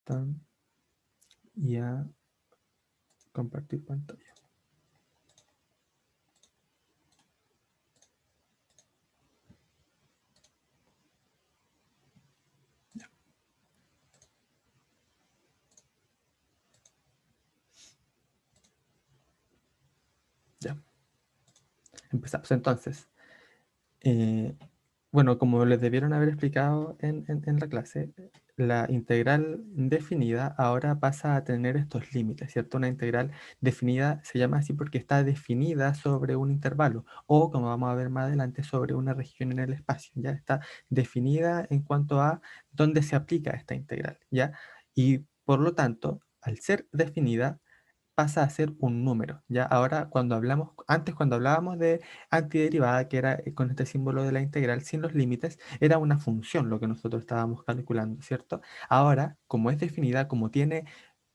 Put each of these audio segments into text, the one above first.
están? Y a compartir pantalla. Ya. Empezamos. Entonces, bueno, como les debieron haber explicado en la clase, la integral definida ahora pasa a tener estos límites, ¿cierto? Una integral definida se llama así porque está definida sobre un intervalo o, como vamos a ver más adelante, sobre una región en el espacio, ¿ya? Está definida en cuanto a dónde se aplica esta integral, ¿ya? Y por lo tanto, al ser definida, pasa a ser un número, ¿ya? Ahora, antes cuando hablábamos de antiderivada, que era con este símbolo de la integral sin los límites, era una función lo que nosotros estábamos calculando, ¿cierto? Ahora, como es definida, como tiene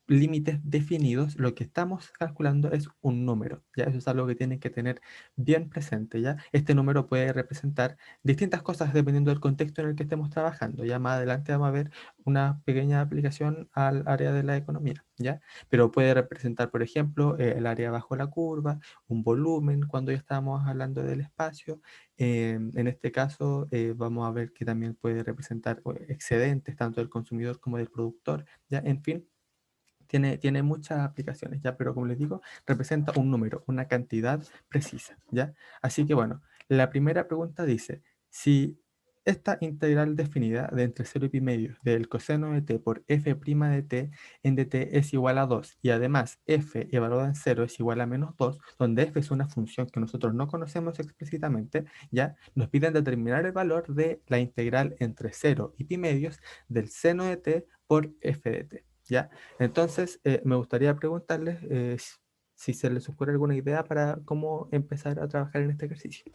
límites definidos, lo que estamos calculando es un número, ¿ya? Eso es algo que tienen que tener bien presente, ¿ya? Este número puede representar distintas cosas dependiendo del contexto en el que estemos trabajando, ya más adelante vamos a ver una pequeña aplicación al área de la economía, ¿ya? Pero puede representar, por ejemplo, el área bajo la curva, un volumen, cuando ya estamos hablando del espacio. En este caso, vamos a ver que también puede representar excedentes tanto del consumidor como del productor, ¿ya? En fin, tiene muchas aplicaciones, ¿ya? Pero como les digo, representa un número, una cantidad precisa, ¿ya? Así que bueno, la primera pregunta dice, si esta integral definida de entre 0 y pi medios del coseno de t por f' de t en dt es igual a 2 y además f evaluada en 0 es igual a menos 2, donde f es una función que nosotros no conocemos explícitamente, ¿ya? Nos piden determinar el valor de la integral entre 0 y pi medios del seno de t por f de t, ¿ya? Entonces, me gustaría preguntarles si se les ocurre alguna idea para cómo empezar a trabajar en este ejercicio.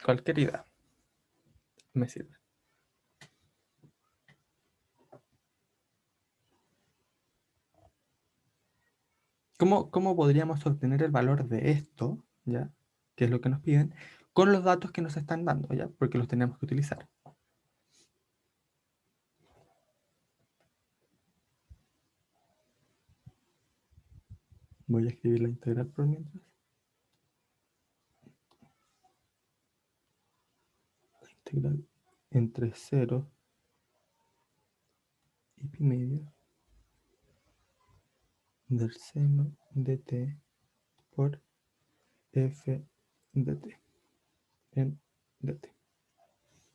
Cualquier idea me sirve. ¿Cómo podríamos obtener el valor de esto, ya? Que es lo que nos piden, con los datos que nos están dando, ya? Porque los tenemos que utilizar. Voy a escribir la integral por mientras. La integral entre 0 y pi medio del seno de t por f de t en dt.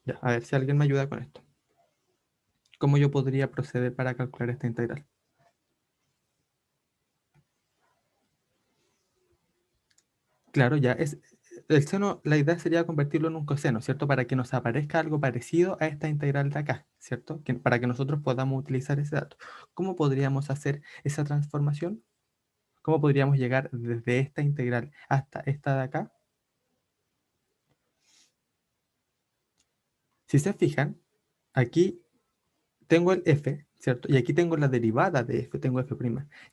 Ya, a ver si alguien me ayuda con esto. ¿Cómo yo podría proceder para calcular esta integral? Claro, ya es el seno, la idea sería convertirlo en un coseno, ¿cierto? Para que nos aparezca algo parecido a esta integral de acá, ¿cierto? Para que nosotros podamos utilizar ese dato. ¿Cómo podríamos hacer esa transformación? ¿Cómo podríamos llegar desde esta integral hasta esta de acá? Si se fijan, aquí tengo el f, ¿cierto? Y aquí tengo la derivada de f, tengo f'.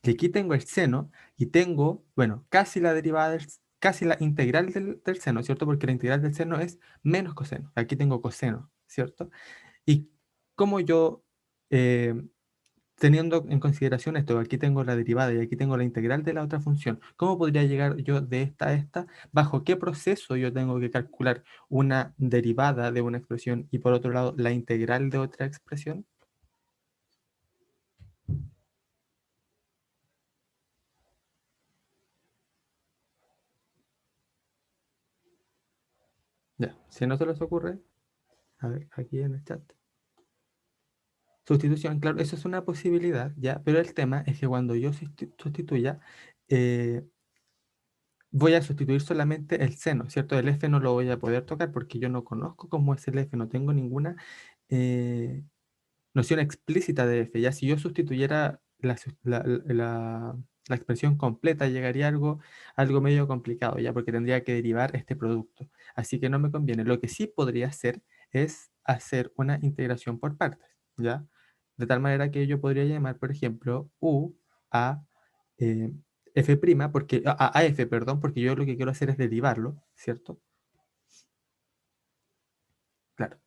Y aquí tengo el seno y tengo, bueno, casi la derivada casi la integral del seno, ¿cierto? Porque la integral del seno es menos coseno. Aquí tengo coseno, ¿cierto? Y como yo, eh, teniendo en consideración esto, aquí tengo la derivada y aquí tengo la integral de la otra función, ¿cómo podría llegar yo de esta a esta? ¿Bajo qué proceso yo tengo que calcular una derivada de una expresión y por otro lado la integral de otra expresión? Ya, si no se les ocurre, a ver, aquí en el chat. Sustitución, claro, eso es una posibilidad, ya, pero el tema es que cuando yo sustituya, eh, voy a sustituir solamente el seno, ¿cierto? El f no lo voy a poder tocar porque yo no conozco cómo es el f, no tengo ninguna eh, noción explícita de f. Ya si yo sustituyera la expresión completa, llegaría a algo medio complicado, ya porque tendría que derivar este producto. Así que no me conviene. Lo que sí podría hacer es hacer una integración por partes, ¿ya? De tal manera que yo podría llamar, por ejemplo, u a f', porque, a f, perdón, porque yo lo que quiero hacer es derivarlo, ¿cierto? Claro.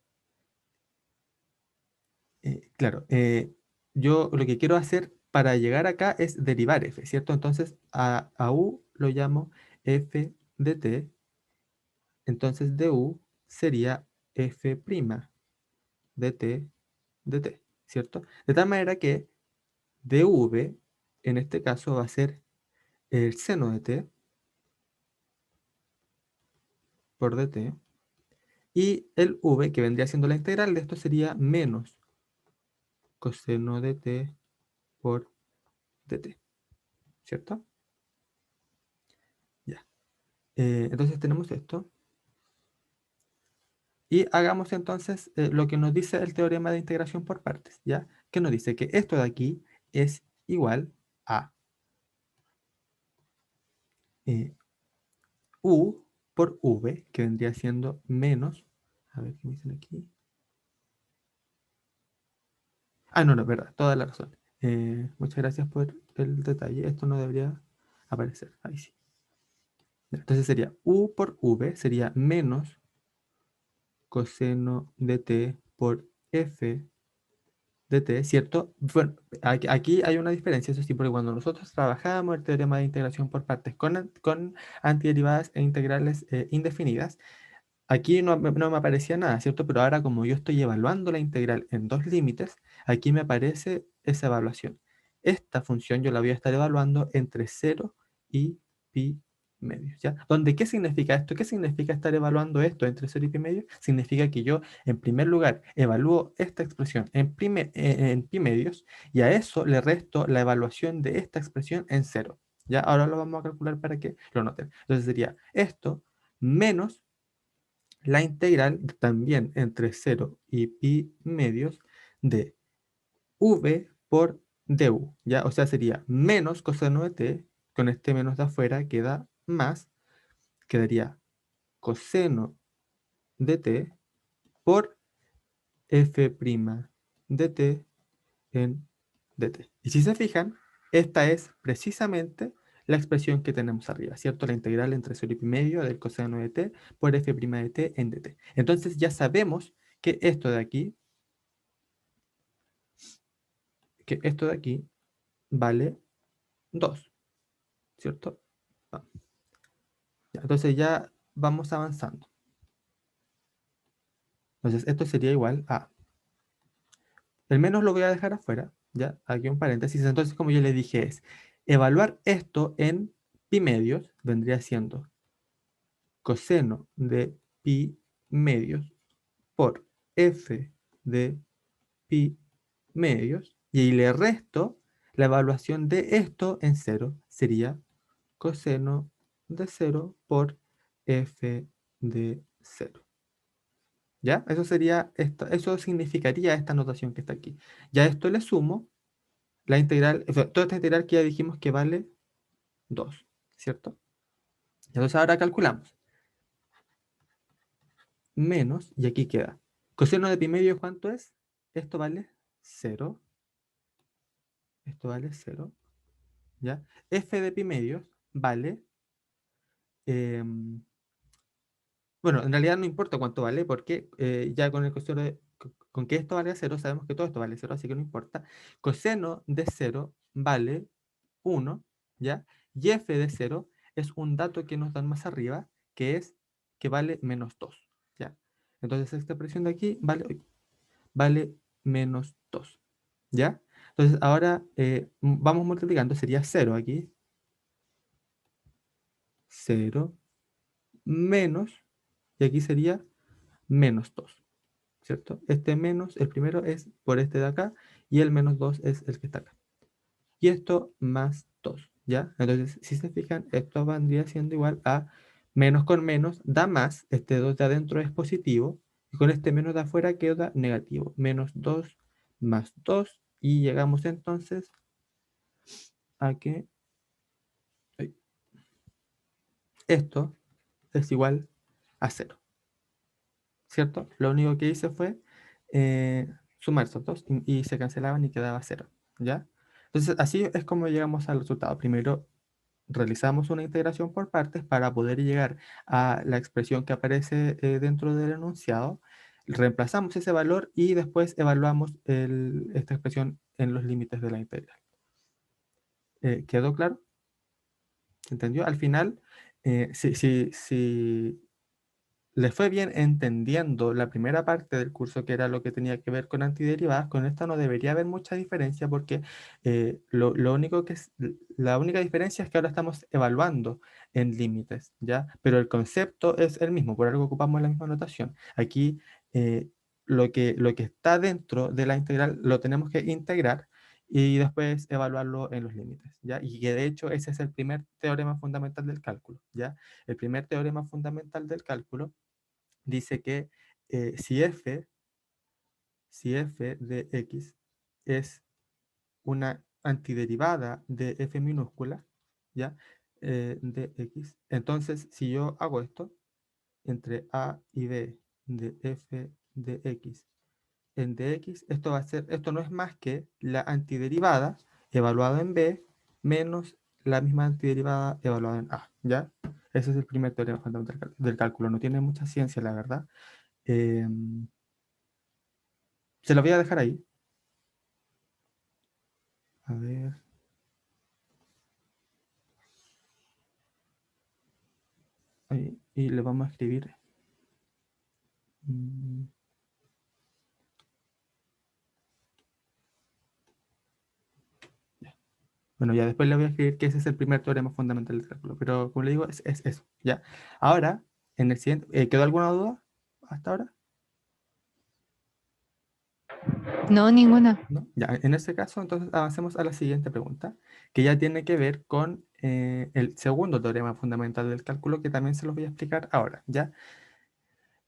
Claro, yo lo que quiero hacer para llegar acá es derivar f, ¿cierto? Entonces a u lo llamo f de t, entonces du sería f' de t de t, ¿cierto? De tal manera que dv en este caso va a ser el seno de t por dt, y el v que vendría siendo la integral de esto sería menos coseno de t por dt, ¿cierto? Ya. Entonces tenemos esto. Y hagamos entonces lo que nos dice el teorema de integración por partes, ¿ya? Que nos dice que esto de aquí es igual a eh, u por v, que vendría siendo menos, a ver qué me dicen aquí. Ah, no, no, verdad, toda la razón. Muchas gracias por el detalle. Esto no debería aparecer. Ahí sí. Entonces sería u por v, sería menos coseno de t por f de t, ¿cierto? Bueno, aquí hay una diferencia, eso sí, porque cuando nosotros trabajamos el teorema de integración por partes con antiderivadas e integrales indefinidas, aquí no me aparecía nada, ¿cierto? Pero ahora como yo estoy evaluando la integral en dos límites, aquí me aparece esa evaluación. Esta función yo la voy a estar evaluando entre 0 y pi medios, ¿ya? ¿Dónde qué significa esto? ¿Qué significa estar evaluando esto entre 0 y pi medios? Significa que yo, en primer lugar, evalúo esta expresión en pi medios y a eso le resto la evaluación de esta expresión en 0, ¿ya? Ahora lo vamos a calcular para que lo noten. Entonces sería esto menos la integral también entre 0 y pi medios de v por du, ¿ya? O sea, sería menos coseno de t, con este menos de afuera queda más, quedaría coseno de t por f' de t en dt. Y si se fijan, esta es precisamente la expresión que tenemos arriba, ¿cierto? La integral entre 0 y pi medio del coseno de t por f' de t en dt. Entonces ya sabemos que esto de aquí, vale 2, ¿cierto? Ah, ya, entonces ya vamos avanzando. Entonces esto sería igual a, el menos lo voy a dejar afuera, ya, aquí un paréntesis. Entonces como yo le dije es, evaluar esto en pi medios vendría siendo coseno de pi medios por f de pi medios, y ahí le resto la evaluación de esto en 0, sería coseno de 0 por f de 0. ¿Ya? Eso sería esto, eso significaría esta notación que está aquí. Ya a esto le sumo la integral, o sea, toda esta integral que ya dijimos que vale 2, ¿cierto? Entonces ahora calculamos. Menos, y aquí queda. Coseno de pi medio, ¿cuánto es? Esto vale 0. Esto vale 0. ¿Ya? F de pi medios vale. Bueno, en realidad no importa cuánto vale, porque ya con el coseno con que esto vale 0, sabemos que todo esto vale 0, así que no importa. Coseno de 0 vale 1, ¿ya? Y f de 0 es un dato que nos dan más arriba, que es que vale menos 2, ¿ya? Entonces esta expresión de aquí vale menos 2, ¿ya? Entonces ahora vamos multiplicando, sería 0 aquí, 0 menos, y aquí sería menos 2, ¿cierto? Este menos, el primero es por este de acá, y el menos 2 es el que está acá. Y esto más 2, ¿ya? Entonces, si se fijan, esto vendría siendo igual a menos con menos, da más, este 2 de adentro es positivo, y con este menos de afuera queda negativo, menos 2 más 2, y llegamos entonces a que esto es igual a 0, ¿cierto? Lo único que hice fue sumar esos dos y se cancelaban y quedaba 0, ¿ya? Entonces, así es como llegamos al resultado. Primero, realizamos una integración por partes para poder llegar a la expresión que aparece dentro del enunciado. reemplazamos ese valor y después evaluamos esta expresión en los límites de la integral. ¿Quedó claro? ¿Se entendió? Al final, si les fue bien entendiendo la primera parte del curso, que era lo que tenía que ver con antiderivadas, con esta no debería haber mucha diferencia porque lo único la única diferencia es que ahora estamos evaluando en límites, ¿ya? Pero el concepto es el mismo, por algo ocupamos la misma notación. Aquí lo que está dentro de la integral lo tenemos que integrar y después evaluarlo en los límites, ¿ya? Y que de hecho ese es el primer teorema fundamental del cálculo, ¿ya? El primer teorema fundamental del cálculo dice que si f de x es una antiderivada de f minúscula, ¿ya? De x, entonces si yo hago esto, entre a y b de f de x en dx, esto no es más que la antiderivada evaluada en b menos la misma antiderivada evaluada en a, ¿ya? Ese es el primer teorema fundamental del cálculo, no tiene mucha ciencia, la verdad. Se lo voy a dejar ahí. A ver. Ahí, y le vamos a escribir. mm, ya. Bueno, ya después le voy a escribir que ese es el primer teorema fundamental del cálculo. Pero como le digo, es eso. ¿Ya? Ahora, en el siguiente. ¿Quedó alguna duda hasta ahora? No, ninguna. ¿No? Ya, en ese caso, entonces avancemos a la siguiente pregunta, que ya tiene que ver con el segundo teorema fundamental del cálculo, que también se los voy a explicar ahora, ¿ya?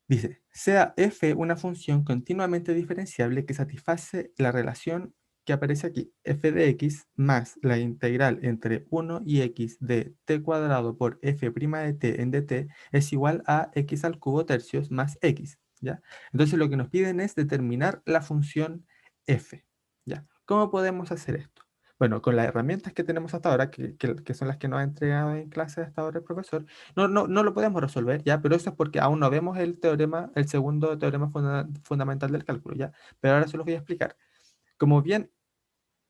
Dice, sea f una función continuamente diferenciable que satisface la relación que aparece aquí, f de x más la integral entre 1 y x de t cuadrado por f' de t en dt es igual a x al cubo tercios más x, ¿ya? Entonces lo que nos piden es determinar la función f, ¿ya? ¿Cómo podemos hacer esto? Bueno, con las herramientas que tenemos hasta ahora, que son las que nos ha entregado en clase hasta ahora el profesor, no lo podemos resolver, ¿ya? Pero eso es porque aún no vemos el teorema, el segundo teorema fundamental del cálculo, ¿ya? Pero ahora se los voy a explicar. Como bien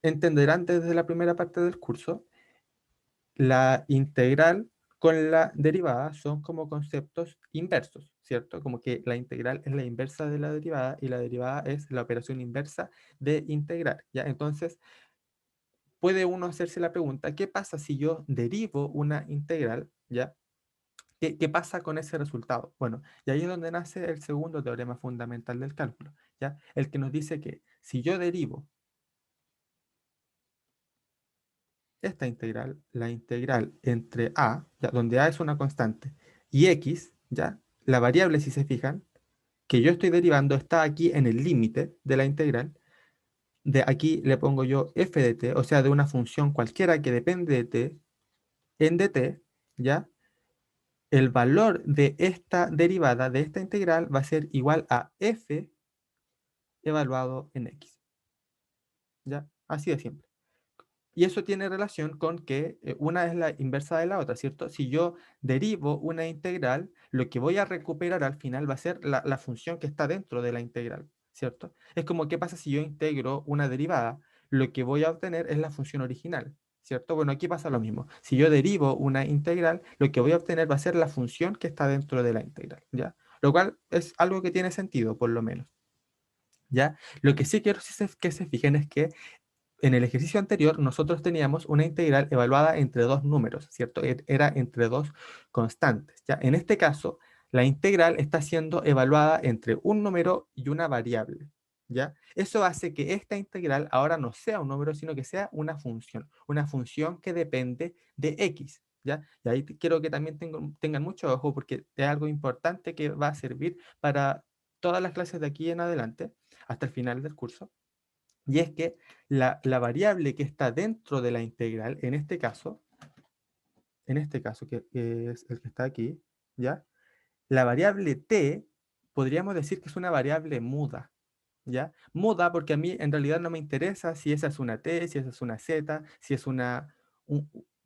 entenderán desde la primera parte del curso, la integral con la derivada son como conceptos inversos, ¿cierto? Como que la integral es la inversa de la derivada y la derivada es la operación inversa de integrar, ¿ya? Entonces, puede uno hacerse la pregunta, ¿qué pasa si yo derivo una integral, ¿ya? ¿Qué pasa con ese resultado? Bueno, y ahí es donde nace el segundo teorema fundamental del cálculo, ¿ya? El que nos dice que si yo derivo esta integral, la integral entre a, ¿ya? Donde a es una constante, y x, ¿ya? La variable, si se fijan, que yo estoy derivando está aquí en el límite de la integral. De aquí le pongo yo f de t, o sea, de una función cualquiera que depende de t, en dt, ¿ya? El valor de esta derivada, de esta integral, va a ser igual a f evaluado en x. ¿Ya? Así de simple. Y eso tiene relación con que una es la inversa de la otra, ¿cierto? Si yo derivo una integral, lo que voy a recuperar al final va a ser la función que está dentro de la integral, ¿cierto? Es como, ¿qué pasa si yo integro una derivada? Lo que voy a obtener es la función original, ¿cierto? Bueno, aquí pasa lo mismo. Si yo derivo una integral, lo que voy a obtener va a ser la función que está dentro de la integral, ¿ya? Lo cual es algo que tiene sentido, por lo menos, ¿ya? Lo que sí quiero que se fijen es que en el ejercicio anterior nosotros teníamos una integral evaluada entre dos números, ¿cierto? Era entre dos constantes, ¿ya? En este caso, la integral está siendo evaluada entre un número y una variable, ¿ya? Eso hace que esta integral ahora no sea un número, sino que sea una función que depende de x, ¿ya? Y ahí quiero que también tengan mucho ojo porque es algo importante que va a servir para todas las clases de aquí en adelante, hasta el final del curso. Y es que la variable que está dentro de la integral, en este caso que es el que está aquí, ¿ya? La variable t, podríamos decir que es una variable muda, ¿ya? Muda porque a mí en realidad no me interesa si esa es una t, si esa es una z, si es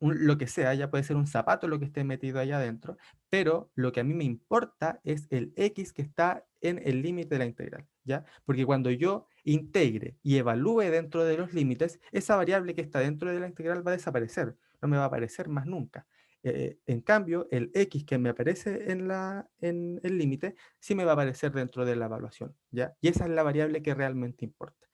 lo que sea, ya puede ser un zapato lo que esté metido allá adentro, pero lo que a mí me importa es el x que está en el límite de la integral, ¿ya? Porque cuando yo integre y evalúe dentro de los límites, esa variable que está dentro de la integral va a desaparecer, no me va a aparecer más nunca. En cambio, el x que me aparece en el límite, sí me va a aparecer dentro de la evaluación, ¿ya? Y esa es la variable que realmente importa.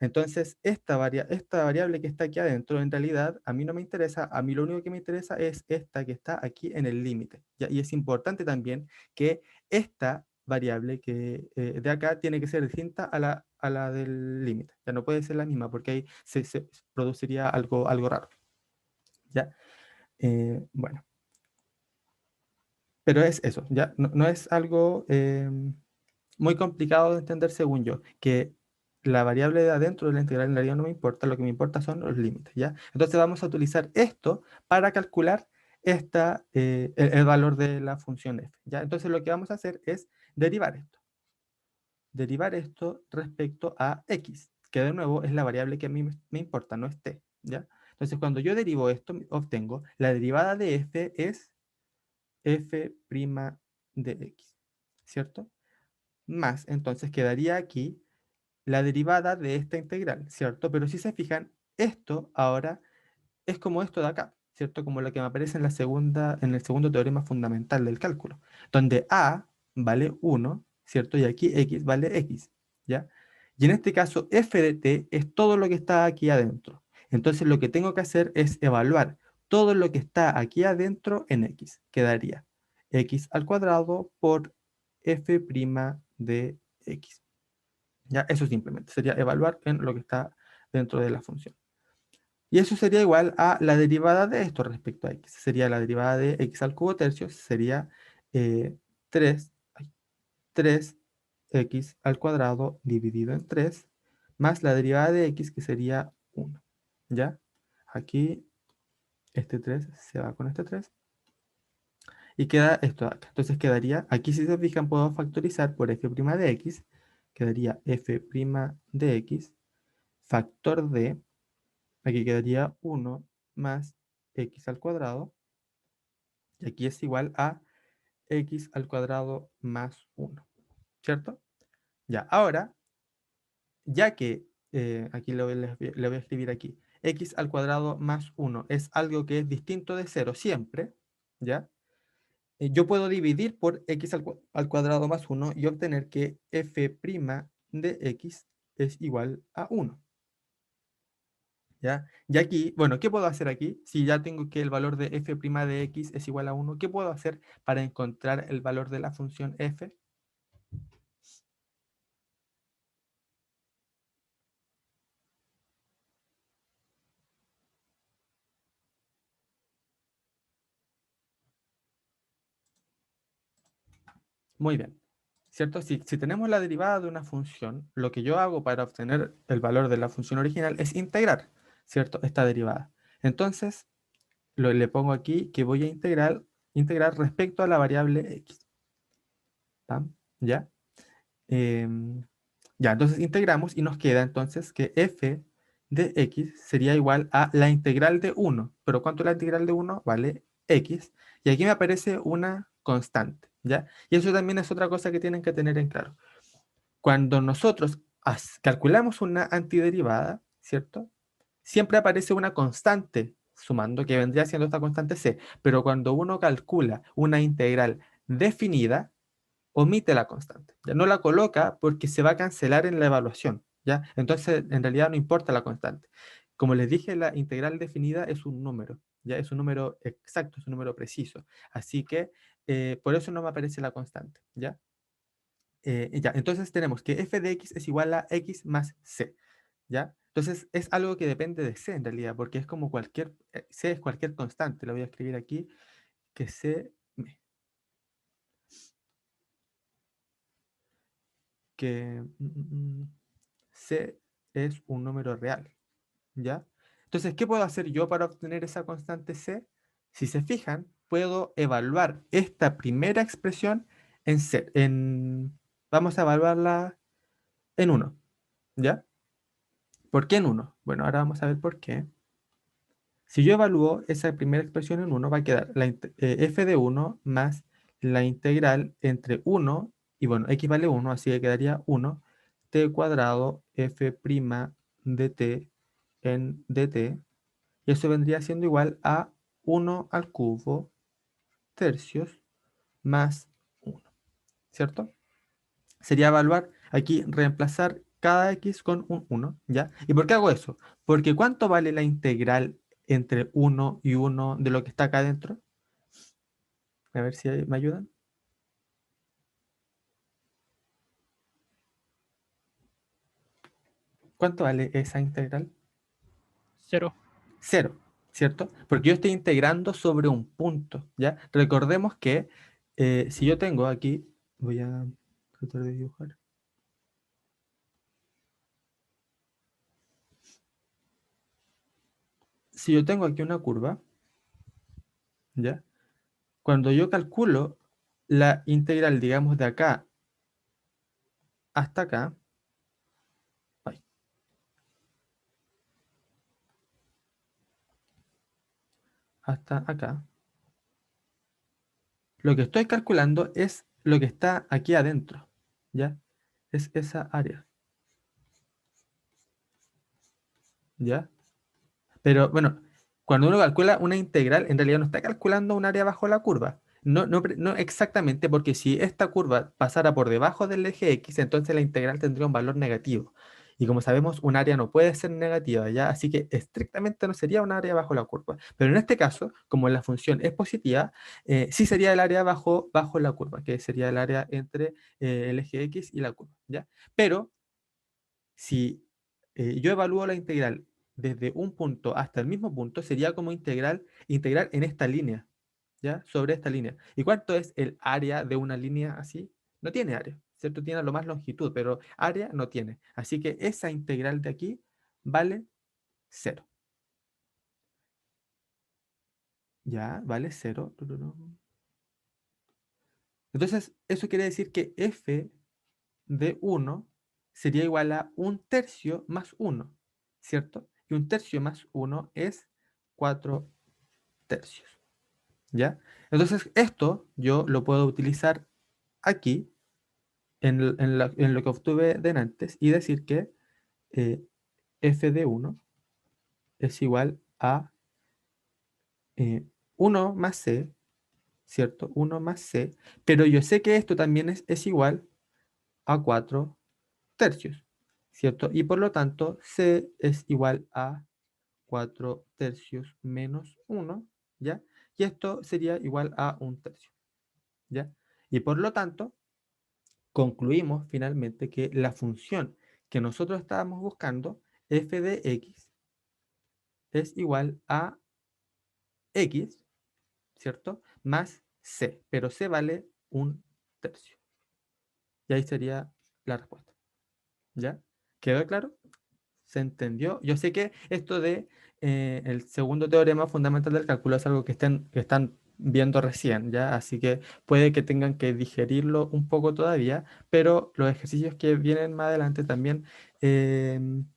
Entonces, esta variable que está aquí adentro, en realidad, a mí no me interesa, a mí lo único que me interesa es esta que está aquí en el límite, ¿ya? Y es importante también que esta variable que de acá tiene que ser distinta a la del límite, ya no puede ser la misma porque ahí se produciría algo raro, ¿ya? Bueno, pero es eso, ¿ya? No es algo muy complicado de entender según yo, que la variable de adentro de la integral en realidad no me importa, lo que me importa son los límites, ¿ya? Entonces vamos a utilizar esto para calcular el valor de la función f, ¿ya? Entonces lo que vamos a hacer es derivar esto respecto a x, que de nuevo es la variable que a mí me importa, no es t, ¿ya? Entonces cuando yo derivo esto, obtengo la derivada de f es f' de x, ¿cierto? Más, entonces quedaría aquí la derivada de esta integral, ¿cierto? Pero si se fijan, esto ahora es como esto de acá, ¿cierto? Como lo que me aparece en el segundo teorema fundamental del cálculo, donde a vale 1, ¿cierto? Y aquí x vale x, ¿ya? Y en este caso, f de t es todo lo que está aquí adentro. Entonces lo que tengo que hacer es evaluar todo lo que está aquí adentro en x. Quedaría x al cuadrado por f' de x. ¿Ya? Eso simplemente sería evaluar en lo que está dentro de la función. Y eso sería igual a la derivada de esto respecto a x. Sería la derivada de x al cubo tercio, sería 3, 3x al cuadrado dividido en 3, más la derivada de x que sería 1. ¿Ya? Aquí este 3 se va con este 3 y queda esto de acá. Entonces quedaría, aquí si se fijan puedo factorizar por f' de x, quedaría f' de x factor de, aquí quedaría 1 más x al cuadrado, y aquí es igual a x al cuadrado más 1, ¿cierto? Ya, ahora, ya que, aquí le voy a escribir aquí, x al cuadrado más 1 es algo que es distinto de 0 siempre, ¿ya? Yo puedo dividir por x al cuadrado más 1 y obtener que f' de x es igual a 1. ¿Ya? Y aquí, bueno, ¿qué puedo hacer aquí? Si ya tengo que el valor de f' de x es igual a 1, ¿qué puedo hacer para encontrar el valor de la función f? Muy bien, ¿cierto? Si tenemos la derivada de una función, lo que yo hago para obtener el valor de la función original es integrar, ¿cierto? Esta derivada. Entonces, le pongo aquí que voy a integrar respecto a la variable x. ¿Pam? ¿Ya? Em, ya, entonces integramos y nos queda entonces que f de x sería igual a la integral de 1. ¿Pero cuánto es la integral de 1? Vale x. Y aquí me aparece una constante, ¿ya? Y eso también es otra cosa que tienen que tener en claro. Cuando nosotros calculamos una antiderivada, ¿cierto? Siempre aparece una constante sumando, que vendría siendo esta constante c. Pero cuando uno calcula una integral definida, omite la constante, ya no la coloca porque se va a cancelar en la evaluación, ¿ya? Entonces, en realidad no importa la constante. Como les dije, la integral definida es un número, ¿ya? Es un número exacto, es un número preciso. Así que, por eso no me aparece la constante, ¿ya? Ya, entonces tenemos que f de x es igual a x más c, ¿ya? Entonces, es algo que depende de c en realidad, porque es como c es cualquier constante. Lo voy a escribir aquí, que c que C es un número real, ¿ya? Entonces, ¿qué puedo hacer yo para obtener esa constante C? Si se fijan, puedo evaluar esta primera expresión en C, vamos a evaluarla en 1, ¿ya? ¿Por qué en 1? Bueno, ahora vamos a ver por qué. Si yo evalúo esa primera expresión en 1, va a quedar f de 1 más la integral entre 1 y, bueno, x vale 1, así que quedaría 1 t cuadrado f' dt en dt, y eso vendría siendo igual a 1 al cubo tercios más 1, ¿cierto? Sería evaluar, aquí reemplazar cada x con un 1, ¿ya? ¿Y por qué hago eso? Porque ¿cuánto vale la integral entre 1 y 1 de lo que está acá adentro? A ver si me ayudan. ¿Cuánto vale esa integral? 0. 0, ¿cierto? Porque yo estoy integrando sobre un punto, ¿ya? Recordemos que si yo tengo aquí, voy a tratar de dibujar. Si yo tengo aquí una curva, ¿ya? Cuando yo calculo la integral, digamos, de acá hasta acá, ay, hasta acá, lo que estoy calculando es lo que está aquí adentro, ¿ya? Es esa área, ¿ya? Pero bueno, cuando uno calcula una integral, en realidad no está calculando un área bajo la curva. No, no, no exactamente, porque si esta curva pasara por debajo del eje X, entonces la integral tendría un valor negativo. Y como sabemos, un área no puede ser negativa, ¿ya? Así que estrictamente no sería un área bajo la curva. Pero en este caso, como la función es positiva, sí sería el área bajo la curva, que sería el área entre el eje X y la curva, ¿ya? Pero si yo evalúo la integral desde un punto hasta el mismo punto, sería como integral en esta línea, ¿ya? Sobre esta línea. ¿Y cuánto es el área de una línea así? No tiene área, ¿cierto? Tiene a lo más longitud, pero área no tiene. Así que esa integral de aquí vale 0. ¿Ya? Vale 0. Entonces, eso quiere decir que f de 1 sería igual a un tercio más 1, ¿cierto? Y un tercio más 1 es 4 tercios, ¿ya? Entonces, esto yo lo puedo utilizar aquí, en lo que obtuve de antes, y decir que eh, f de 1 es igual a 1 más c, ¿cierto? 1 más c, pero yo sé que esto también es igual a 4 tercios, ¿cierto? Y por lo tanto, c es igual a 4 tercios menos 1, ¿ya? Y esto sería igual a un tercio, ¿ya? Y por lo tanto, concluimos finalmente que la función que nosotros estábamos buscando, f de x, es igual a x, ¿cierto? Más c, pero c vale un tercio. Y ahí sería la respuesta, ¿ya? ¿Quedó claro? ¿Se entendió? Yo sé que esto de el segundo teorema fundamental del cálculo es algo que están viendo recién, ¿ya? Así que puede que tengan que digerirlo un poco todavía, pero los ejercicios que vienen más adelante también tienen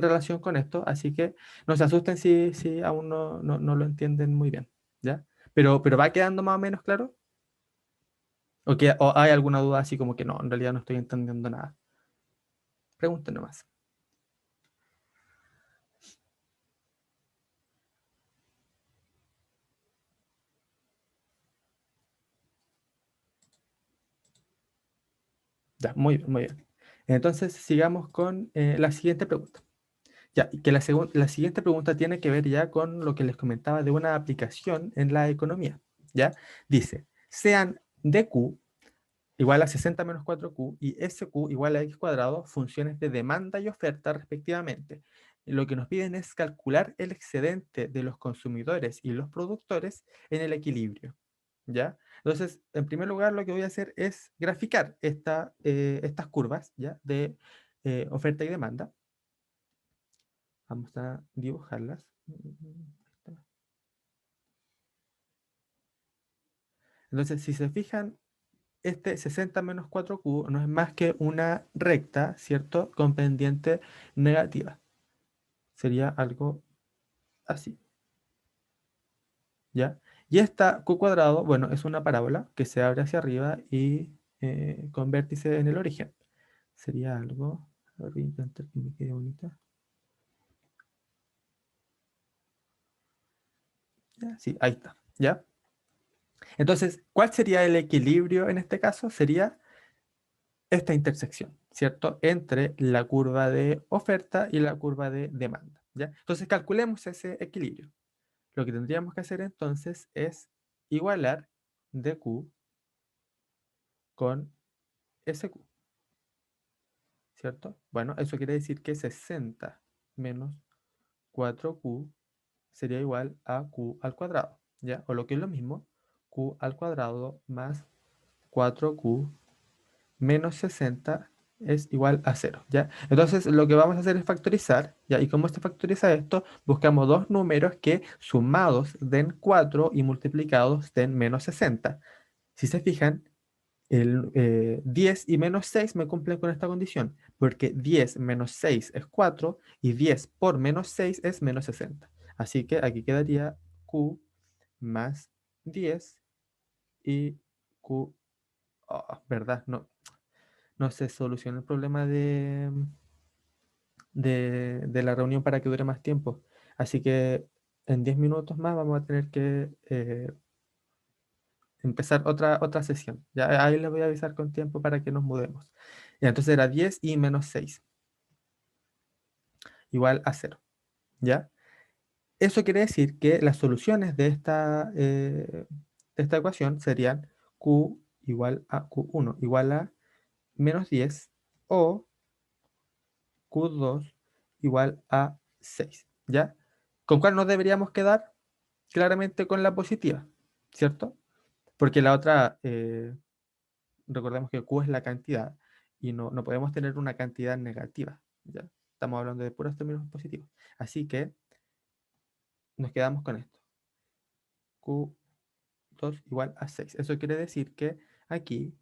relación con esto, así que no se asusten si aún no lo entienden muy bien, ¿ya? Pero ¿va quedando más o menos claro? ¿O hay alguna duda así como que no, en realidad no estoy entendiendo nada? Pregunten nomás. Ya, muy bien, muy bien. Entonces, sigamos con la siguiente pregunta. Ya, y que la siguiente pregunta tiene que ver ya con lo que les comentaba de una aplicación en la economía. ¿Ya? Dice, sean dq igual a 60 menos 4q y sq igual a x cuadrado, funciones de demanda y oferta respectivamente. Lo que nos piden es calcular el excedente de los consumidores y los productores en el equilibrio. ¿Ya? Entonces, en primer lugar, lo que voy a hacer es graficar estas curvas, ¿ya? De oferta y demanda. Vamos a dibujarlas. Entonces, si se fijan, este 60 menos 4q no es más que una recta, ¿cierto? Con pendiente negativa. Sería algo así, ¿ya? Y esta Q cuadrado, bueno, es una parábola que se abre hacia arriba y con vértice en el origen. Sería algo, a ver, voy a intentar que me quede bonita. Ya, sí, ahí está, ¿ya? Entonces, ¿cuál sería el equilibrio en este caso? Sería esta intersección, ¿cierto? Entre la curva de oferta y la curva de demanda, ¿ya? Entonces, calculemos ese equilibrio. Lo que tendríamos que hacer entonces es igualar DQ con SQ, ¿cierto? Bueno, eso quiere decir que 60 menos 4Q sería igual a Q al cuadrado, ¿ya? O lo que es lo mismo, Q al cuadrado más 4Q menos 60 es igual a 0, ¿ya? Entonces lo que vamos a hacer es factorizar, ¿ya? ¿Y cómo se factoriza esto? Buscamos dos números que sumados den 4 y multiplicados den menos 60. Si se fijan, el 10 y menos 6 me cumplen con esta condición, porque 10 menos 6 es 4 y 10 por menos 6 es menos 60. Así que aquí quedaría Q más 10 y Q, ¿verdad? No se soluciona el problema de la reunión para que dure más tiempo. Así que en 10 minutos más vamos a tener que empezar otra sesión. Ya ahí les voy a avisar con tiempo para que nos mudemos. Ya, entonces era 10 y menos 6 igual a 0. ¿Ya? Eso quiere decir que las soluciones de esta ecuación serían Q igual a Q1 igual a menos 10 o Q2 igual a 6, ¿ya? ¿Con cuál nos deberíamos quedar? Claramente con la positiva, ¿cierto? Porque la otra, recordemos que Q es la cantidad y no podemos tener una cantidad negativa, ¿ya? Estamos hablando de puros términos positivos. Así que nos quedamos con esto. Q2 igual a 6. Eso quiere decir que aquí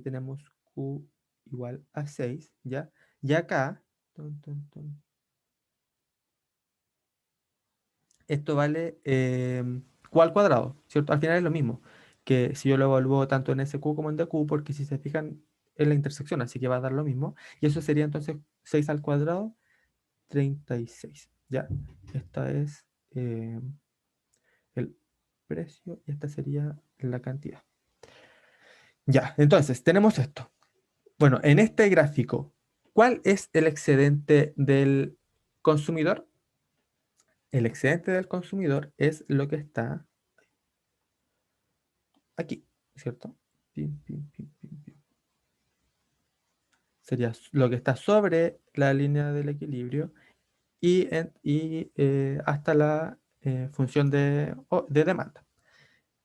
tenemos Q igual a 6, ¿ya? Y acá, esto vale Q al cuadrado, ¿cierto? Al final es lo mismo, que si yo lo evalúo tanto en SQ como en DQ, porque si se fijan es la intersección, así que va a dar lo mismo. Y eso sería entonces 6 al cuadrado, 36, ¿ya? Esta es el precio y esta sería la cantidad. Ya, entonces tenemos esto. Bueno, en este gráfico, ¿cuál es el excedente del consumidor? El excedente del consumidor es lo que está aquí, ¿cierto? Pim, pim, pim, pim, pim. Sería lo que está sobre la línea del equilibrio y hasta la función de demanda.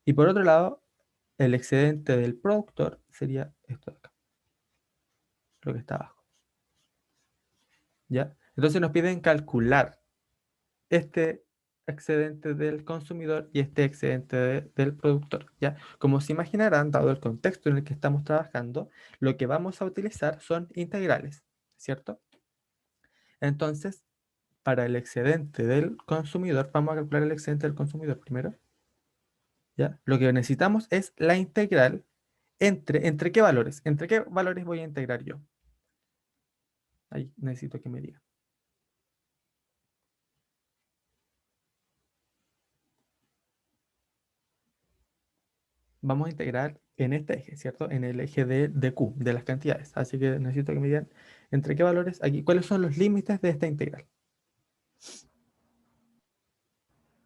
Y por otro lado, el excedente del productor sería esto de acá, lo que está abajo. ¿Ya? Entonces nos piden calcular este excedente del consumidor y este excedente del productor, ¿ya? Como se imaginarán, dado el contexto en el que estamos trabajando, lo que vamos a utilizar son integrales, ¿cierto? Entonces, para el excedente del consumidor, vamos a calcular el excedente del consumidor primero, ¿ya? Lo que necesitamos es la integral ¿entre qué valores? ¿Entre qué valores voy a integrar yo? Ahí necesito que me diga. Vamos a integrar en este eje, ¿cierto? En el eje de Q, de las cantidades. Así que necesito que me digan entre qué valores aquí, cuáles son los límites de esta integral.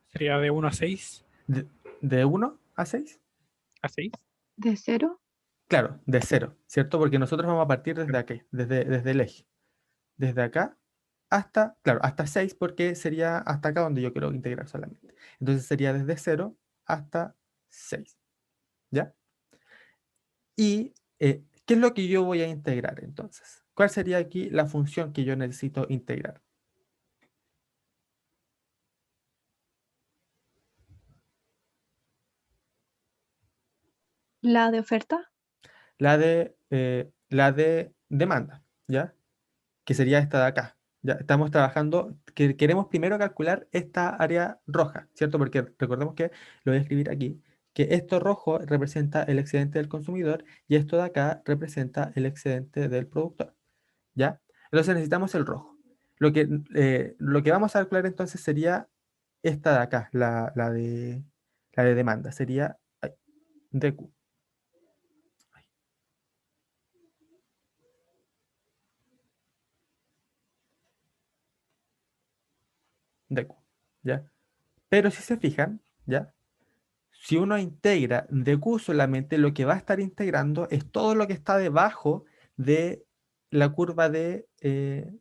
Sería de 1 a 6. ¿De 1 a 6? ¿A 6? ¿De 0? Claro, de 0, ¿cierto? Porque nosotros vamos a partir desde aquí, desde el eje. Desde acá hasta, claro, hasta 6 porque sería hasta acá donde yo quiero integrar solamente. Entonces sería desde 0 hasta 6, ¿ya? Y, ¿qué es lo que yo voy a integrar entonces? ¿Cuál sería aquí la función que yo necesito integrar? ¿La de oferta? La de demanda, ¿ya? Que sería esta de acá, Ya estamos trabajando, que queremos primero calcular esta área roja, ¿cierto? Porque recordemos que lo voy a escribir aquí, que esto rojo representa el excedente del consumidor y esto de acá representa el excedente del productor, ¿ya? Entonces necesitamos el rojo. Lo que vamos a calcular entonces sería esta de acá, la de demanda, sería ay, DQ. DQ, ¿ya? Pero si se fijan, ¿ya? Si uno integra DQ solamente, lo que va a estar integrando es todo lo que está debajo de la curva de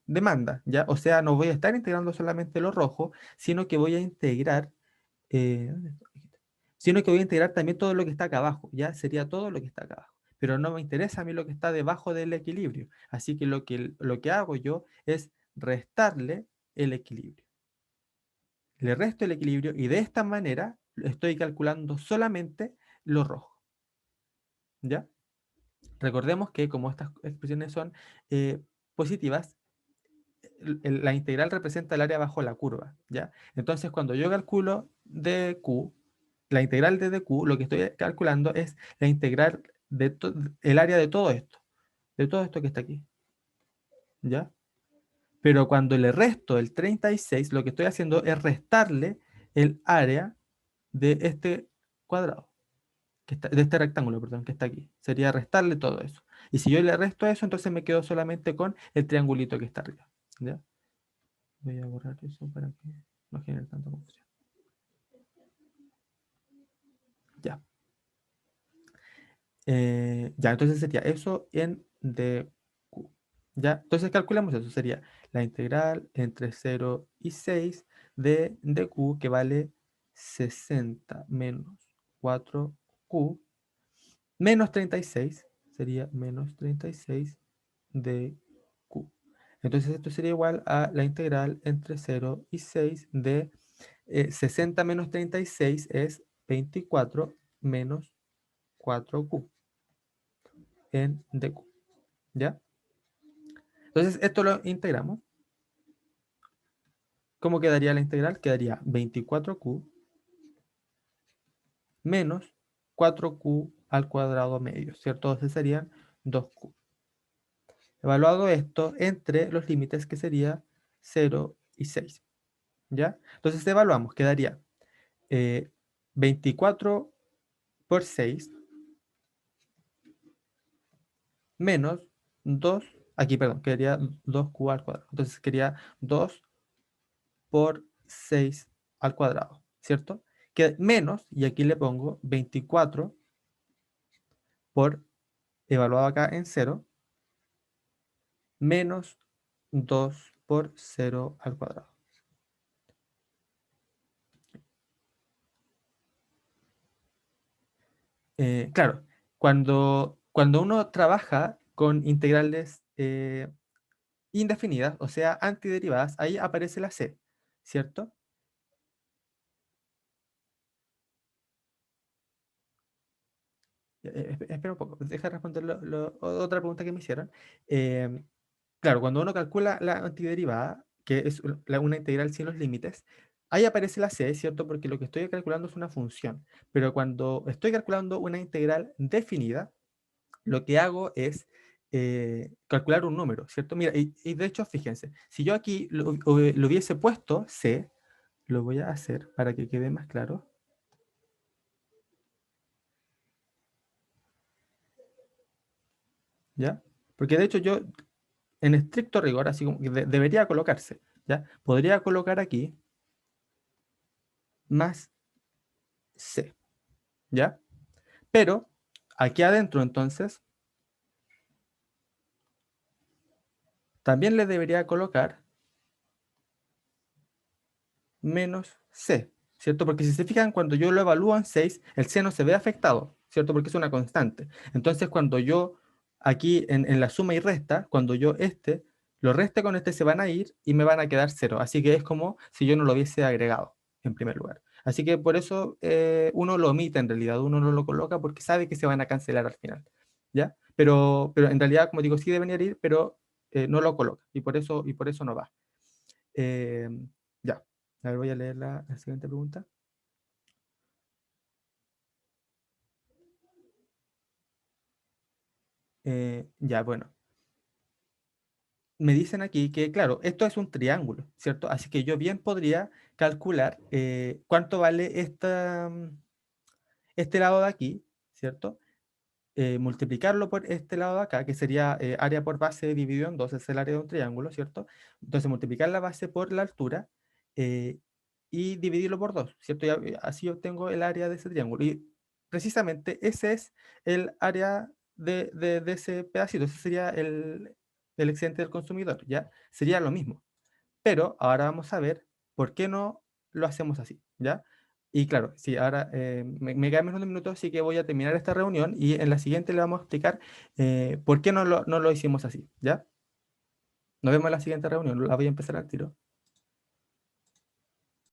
demanda, ¿ya? O sea, no voy a estar integrando solamente lo rojo, sino que voy a integrar, ¿dónde está? Aquí está. Sino que voy a integrar también todo lo que está acá abajo, ¿ya? Sería todo lo que está acá abajo. Pero no me interesa a mí lo que está debajo del equilibrio. Así que lo que hago yo es restarle el equilibrio. Le resto el equilibrio y de esta manera estoy calculando solamente lo rojo, ¿ya? Recordemos que como estas expresiones son positivas, la integral representa el área bajo la curva, ¿ya? Entonces cuando yo calculo dq, la integral de dq, lo que estoy calculando es la integral el área de todo esto que está aquí, ¿ya? Pero cuando le resto el 36, lo que estoy haciendo es restarle el área de este cuadrado, de este rectángulo, perdón, que está aquí. Sería restarle todo eso. Y si yo le resto eso, entonces me quedo solamente con el triangulito que está arriba. ¿Ya? Voy a borrar eso para que no genere tanta confusión. Ya. Ya, entonces sería eso en dq. ¿Ya? Entonces calculamos eso. Sería la integral entre 0 y 6 de dq, que vale 60 menos 4q menos 36, sería menos 36 de q. Entonces esto sería igual a la integral entre 0 y 6 de 60 menos 36 es 24 menos 4q en dq. ¿Ya? Entonces esto lo integramos. ¿Cómo quedaría la integral? Quedaría 24q menos 4q al cuadrado medio, ¿cierto? Entonces serían 2q. Evaluado esto entre los límites que sería 0 y 6, ¿ya? Entonces evaluamos, quedaría 24 por 6 menos 2, aquí perdón, quedaría 2q al cuadrado. Entonces quedaría 2 por 6 al cuadrado, ¿cierto? Que menos, y aquí le pongo 24 por, evaluado acá en 0, menos 2 por 0 al cuadrado. Claro, cuando uno trabaja con integrales indefinidas, o sea, antiderivadas, ahí aparece la c, ¿cierto? Espera un poco, deja responder otra pregunta que me hicieron. Em, claro, cuando uno calcula la antiderivada, que es una integral sin los límites, ahí aparece la c, ¿cierto? Porque lo que estoy calculando es una función. Pero cuando estoy calculando una integral definida, lo que hago es calcular un número, ¿cierto? Mira, y de hecho, fíjense, si yo aquí lo hubiese puesto C, lo voy a hacer para que quede más claro. ¿Ya? Porque de hecho yo, en estricto rigor, así como que debería colocarse, ¿ya? Podría colocar aquí más C, ¿ya? Pero aquí adentro, entonces, también le debería colocar menos C, ¿cierto? Porque si se fijan, cuando yo lo evalúo en 6, el C no se ve afectado, ¿cierto? Porque es una constante. Entonces, cuando yo aquí en la suma y resta, cuando yo lo reste con este, se van a ir y me van a quedar 0. Así que es como si yo no lo hubiese agregado en primer lugar. Así que por eso uno lo omite en realidad, uno no lo coloca porque sabe que se van a cancelar al final, ¿ya? Pero en realidad, como digo, sí deben ir, pero no lo coloca y por eso no va. Ya, a ver, voy a leer la siguiente pregunta. Ya, bueno. Me dicen aquí que, claro, esto es un triángulo, ¿cierto? Así que yo bien podría calcular cuánto vale este lado de aquí, ¿cierto? Multiplicarlo por este lado de acá, que sería área por base dividido en 2, es el área de un triángulo, ¿cierto? Entonces multiplicar la base por la altura eh, y dividirlo por 2, ¿cierto? Así obtengo el área de ese triángulo. Y precisamente ese es el área de ese pedacito, ese sería el excedente del consumidor, ¿ya? Sería lo mismo. Pero ahora vamos a ver por qué no lo hacemos así, ¿ya? Y claro, sí, ahora me quedan menos de un minuto, así que voy a terminar esta reunión y en la siguiente le vamos a explicar por qué no lo hicimos así, ¿ya? Nos vemos en la siguiente reunión, la voy a empezar al tiro.